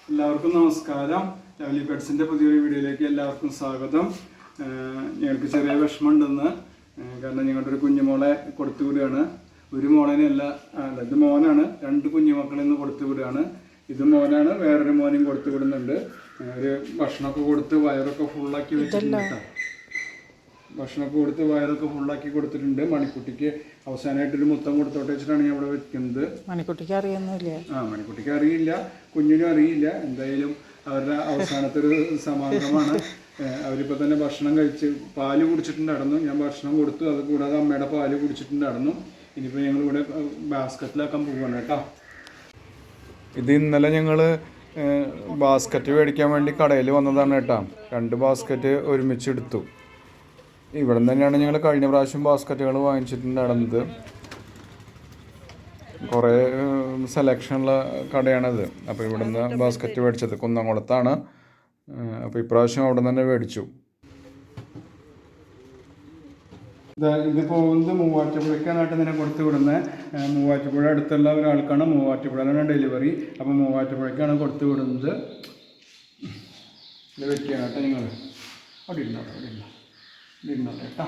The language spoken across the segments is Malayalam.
എല്ലാവർക്കും നമസ്കാരം. ലവ്ലി പെറ്റ്സിൻ്റെ പുതിയൊരു വീഡിയോയിലേക്ക് എല്ലാവർക്കും സ്വാഗതം. ഞങ്ങൾക്ക് ചെറിയ വിഷമമുണ്ടെന്ന്, കാരണം ഞങ്ങളുടെ ഒരു കുഞ്ഞുമോളെ കൊടുത്തു വിടുകയാണ്. ഒരു മോളനെയല്ല, ഇത് മോനാണ്. 2 കുഞ്ഞുമക്കളിൽ നിന്ന് കൊടുത്തു വിടുകയാണ്. ഇത് മോനാണ്, വേറൊരു മോനും കൊടുത്തു വിടുന്നുണ്ട്. ഒരു ഭക്ഷണമൊക്കെ കൊടുത്ത് വയറൊക്കെ ഫുള്ളാക്കി വെച്ചിട്ടുണ്ട്. ഭക്ഷണമൊക്കെ കൊടുത്ത് വയറൊക്കെ ഫുള്ളാക്കി കൊടുത്തിട്ടുണ്ട്. മണിക്കുട്ടിക്ക് അവസാനമായിട്ടൊരു മുത്തം കൊടുത്തോട്ട് വെച്ചിട്ടാണ് ഞാൻ ഇവിടെ വെക്കുന്നത്. മണിക്കുട്ടിക്ക് അറിയൊന്നുമില്ല. മണിക്കുട്ടിക്ക് അറിയില്ല, കുഞ്ഞിനും അറിയില്ല. എന്തായാലും അവരുടെ അവസാനത്തെ ഒരു സമാഗമമാണ്. അവരിപ്പോൾ തന്നെ ഭക്ഷണം കഴിച്ച് പാല് കുടിച്ചിട്ടുണ്ടായിരുന്നു. ഞാൻ ഭക്ഷണം കൊടുത്തു. അത് കൂടാതെ അമ്മയുടെ പാല് കുടിച്ചിട്ടുണ്ടായിരുന്നു. ഇനിയിപ്പോൾ ഞങ്ങളിവിടെ ബാസ്ക്കറ്റിലാക്കാൻ പോവുകയാണ് കേട്ടോ. ഇത് ഇന്നലെ ഞങ്ങൾ ബാസ്ക്കറ്റ് മേടിക്കാൻ വേണ്ടി കടയിൽ വന്നതാണ് കേട്ടോ. 2 ബാസ്ക്കറ്റ് ഒരുമിച്ച് എടുത്തു. ഇവിടെ നിന്ന് തന്നെയാണ് ഞങ്ങൾ കഴിഞ്ഞ പ്രാവശ്യം ബാസ്ക്കറ്റുകൾ വാങ്ങിച്ചിട്ടുണ്ടായിരുന്നത്. കുറേ സെലക്ഷനുള്ള കടയാണത്. അപ്പോൾ ഇവിടെ നിന്ന് ബാസ്ക്കറ്റ് മേടിച്ചത് കുന്നംകുളത്താണ്. അപ്പോൾ ഇപ്രാവശ്യം അവിടെ നിന്ന് തന്നെ മേടിച്ചു. ഇത് പോകുന്നത് മൂവാറ്റുപുഴയ്ക്കാനായിട്ട് തന്നെ കൊടുത്തു വിടുന്നത്. മൂവാറ്റുപുഴ അടുത്തുള്ള ഒരാൾക്കാണ് മൂവാറ്റുപുഴയിലാണ് ഡെലിവറി. അപ്പോൾ മൂവാറ്റുപുഴയ്ക്കാണ് കൊടുത്തു വിടുന്നത്. ഇത് വെക്കുകയാണ് കേട്ടോ. നിങ്ങൾ അവിടെ ഇരുന്നോട്ടെ, ഇരുന്നോട്ടെ കേട്ടോ.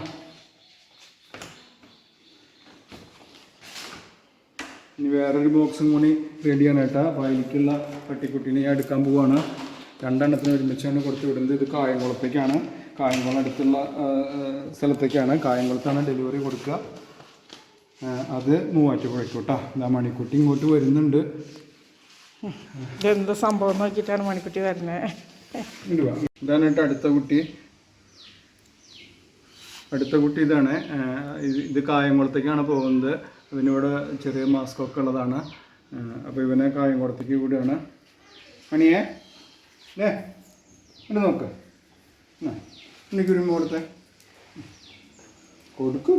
ഇനി വേറൊരു ബോക്സും കൂടി റെഡിയാണ് കേട്ടോ. അപ്പോൾ അതിലേക്കുള്ള പട്ടിക്കുട്ടീനെ ഞാൻ എടുക്കാൻ പോവുകയാണ്. 2 എണ്ണത്തിന് ഒരുമിച്ചാണ് കൊടുത്തു വിടുന്നത്. ഇത് കായംകുളത്തേക്കാണ്. കായംകുളം അടുത്തുള്ള സ്ഥലത്തേക്കാണ്. കായംകുളത്താണ് ഡെലിവറി കൊടുക്കുക. അത് മൂവാറ്റുപുഴയ്ക്ക് കേട്ടോ. ഇതാ മണിക്കുട്ടി ഇങ്ങോട്ട് വരുന്നുണ്ട്. ഇതെന്ത് സംഭവം നോക്കിയിട്ടാണ് മണിക്കുട്ടി വരുന്നത്. ഇതാണ് കേട്ടോ അടുത്ത കുട്ടി. ഇതാണ്. ഇത് കായംകുളത്തേക്കാണ് പോകുന്നത്. ഇവനിവിടെ ചെറിയ മാസ്കൊക്കെ ഉള്ളതാണ്. അപ്പോൾ ഇവനെ കായംകുളത്തേക്ക് വിടുകയാണ്. മണിയേ ഇവിടെ നോക്ക്. എനിക്കൊരു ഉമ്മ കൊടുത്തേ.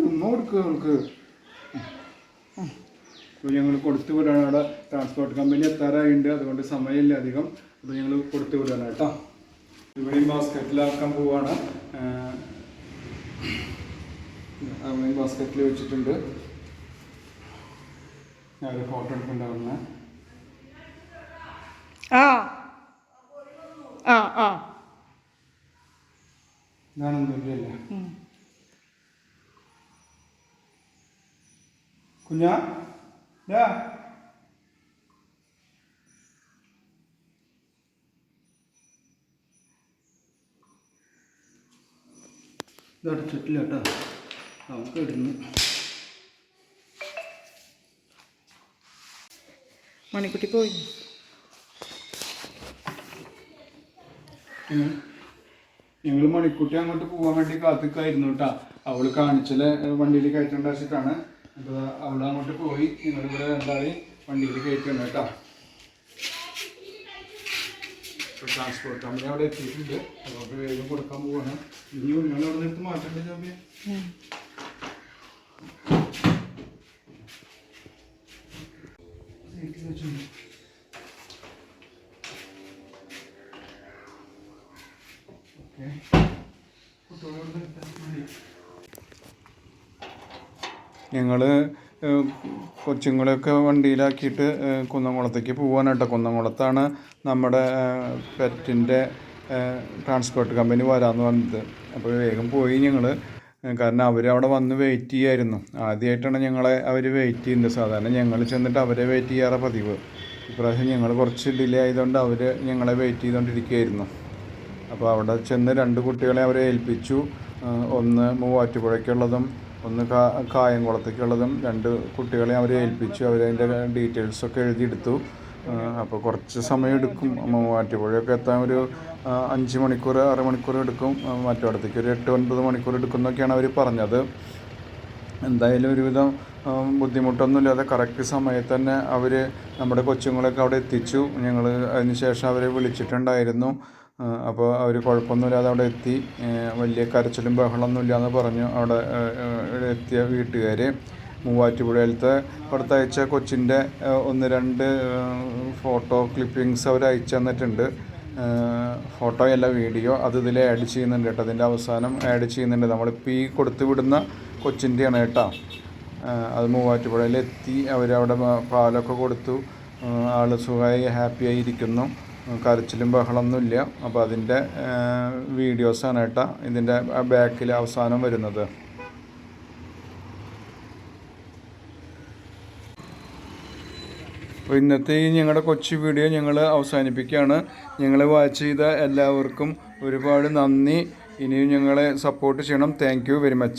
ഉമ്മ കൊടുക്കുക അവൾക്ക്. അപ്പോൾ ഞങ്ങൾ കൊടുത്തു വിടുകയാണ്. അവിടെ ട്രാൻസ്പോർട്ട് കമ്പനി എത്താറായിട്ടുണ്ട്. അതുകൊണ്ട് സമയമില്ല അധികം. അപ്പോൾ ഞങ്ങൾ കൊടുത്തു വിടുകയാണ് കേട്ടോ. ഇവിടെയും ബാസ്ക്കറ്റിലാക്കാൻ പോവുകയാണ്. അവൻ ബാസ്ക്കറ്റിൽ വെച്ചിട്ടുണ്ട്. ഞാനൊരു ഫോട്ടോ എടുക്കുന്നുണ്ടാവുന്ന ഇതാണെന്നില്ല കുഞ്ഞാ. ഇതടച്ചിട്ടില്ല കേട്ടോ. നമുക്ക് ഇടുന്നു. മണിക്കുട്ടി പോയി. ഞങ്ങൾ മണിക്കുട്ടി അങ്ങോട്ട് പോകാൻ വേണ്ടി കാത്തിക്കായിരുന്നു കേട്ടോ. അവള് കാണിച്ചാൽ വണ്ടിയിൽ കയറ്റേണ്ട വെച്ചിട്ടാണ്. അപ്പോൾ അവൾ അങ്ങോട്ട് പോയി. ഞങ്ങളിവിടെ രണ്ടാളെയും വണ്ടിയിൽ കയറ്റണം കേട്ടോ. ഇപ്പോൾ ട്രാൻസ്പോർട്ട് കമ്പനി അവിടെ എത്തിയിട്ടുണ്ട്. അതുകൊണ്ട് വേഗം കൊടുക്കാൻ പോവാണ്. ഇനി നിങ്ങൾ അവിടെ നിന്ന് മാറ്റേണ്ട ജോബിയെ. ഞങ്ങൾ കൊച്ചുങ്ങളെയൊക്കെ വണ്ടിയിലാക്കിയിട്ട് കുന്നംകുളത്തേക്ക് പോകാനാട്ടോ. കുന്നംകുളത്താണ് നമ്മുടെ പെറ്റിൻ്റെ ട്രാൻസ്പോർട്ട് കമ്പനി വരാമെന്ന് പറഞ്ഞത്. അപ്പോൾ വേഗം പോയി ഞങ്ങൾ. കാരണം അവരവിടെ വന്ന് വെയിറ്റ് ചെയ്യായിരുന്നു. ആദ്യമായിട്ടാണ് ഞങ്ങളെ അവർ വെയിറ്റ് ചെയ്യുന്നത്. സാധാരണ ഞങ്ങൾ ചെന്നിട്ട് അവരെ വെയിറ്റ് ചെയ്യാറ് പതിവ്. ഇപ്രാവശ്യം ഞങ്ങൾ കുറച്ച് ഡിലേ ആയതുകൊണ്ട് അവർ ഞങ്ങളെ വെയിറ്റ് ചെയ്തുകൊണ്ടിരിക്കുകയായിരുന്നു. അപ്പോൾ അവിടെ ചെന്ന് 2 കുട്ടികളെ അവരെ ഏൽപ്പിച്ചു. ഒന്ന് മൂവാറ്റുപുഴയ്ക്കുള്ളതും ഒന്ന് കായംകുളത്തേക്കുള്ളതും 2 കുട്ടികളെ അവരെ ഏൽപ്പിച്ചു. അവരതിൻ്റെ ഡീറ്റെയിൽസൊക്കെ എഴുതിയെടുത്തു. അപ്പോൾ കുറച്ച് സമയം എടുക്കും. മൂവാറ്റുപുഴയൊക്കെ എത്താൻ ഒരു 5 മണിക്കൂർ 6 മണിക്കൂർ എടുക്കും. മറ്റിടത്തേക്ക് ഒരു 8-9 മണിക്കൂർ എടുക്കും എന്നൊക്കെയാണ് അവർ പറഞ്ഞത്. എന്തായാലും ഒരുവിധം ബുദ്ധിമുട്ടൊന്നുമില്ലാതെ കറക്റ്റ് സമയത്ത് തന്നെ അവർ നമ്മുടെ കൊച്ചുങ്ങളൊക്കെ അവിടെ എത്തിച്ചു. ഞങ്ങൾ അതിന് ശേഷം അവരെ വിളിച്ചിട്ടുണ്ടായിരുന്നു. അപ്പോൾ അവർ കുഴപ്പമൊന്നുമില്ലാതെ അവിടെ എത്തി. വലിയ കരച്ചിലും ബഹളമൊന്നുമില്ല എന്ന് പറഞ്ഞു അവിടെ എത്തിയ വീട്ടുകാർ. മൂവാറ്റുപുഴയിലത്തെ കൊടുത്തയച്ച കൊച്ചിൻ്റെ 1-2 ഫോട്ടോ ക്ലിപ്പിങ്സ് അവർ അയച്ചു തന്നിട്ടുണ്ട്. ഫോട്ടോയല്ല, വീഡിയോ. അത് ഇതിൽ ആഡ് ചെയ്യുന്നുണ്ട് കേട്ടോ. അതിൻ്റെ അവസാനം ആഡ് ചെയ്യുന്നുണ്ട്. നമ്മളിപ്പോൾ ഈ കൊടുത്തു വിടുന്ന കൊച്ചിൻ്റെയാണ് കേട്ടോ. അത് മൂവാറ്റുപുഴയിലെത്തി. അവരവിടെ പാലൊക്കെ കൊടുത്തു. ആൾ സുഖമായി ഹാപ്പിയായി ഇരിക്കുന്നു. കരച്ചിലും ബഹളമൊന്നുമില്ല. അപ്പോൾ അതിൻ്റെ വീഡിയോസാണ് കേട്ടോ ഇതിൻ്റെ ബാക്കിൽ അവസാനം വരുന്നത്. അപ്പോൾ ഇന്നത്തെ ഈ ഞങ്ങളുടെ കൊച്ചു വീഡിയോ ഞങ്ങൾ അവസാനിപ്പിക്കുകയാണ്. ഞങ്ങളെ വാച്ച് ചെയ്ത എല്ലാവർക്കും ഒരുപാട് നന്ദി. ഇനിയും ഞങ്ങളെ സപ്പോർട്ട് ചെയ്യണം. Thank you very much.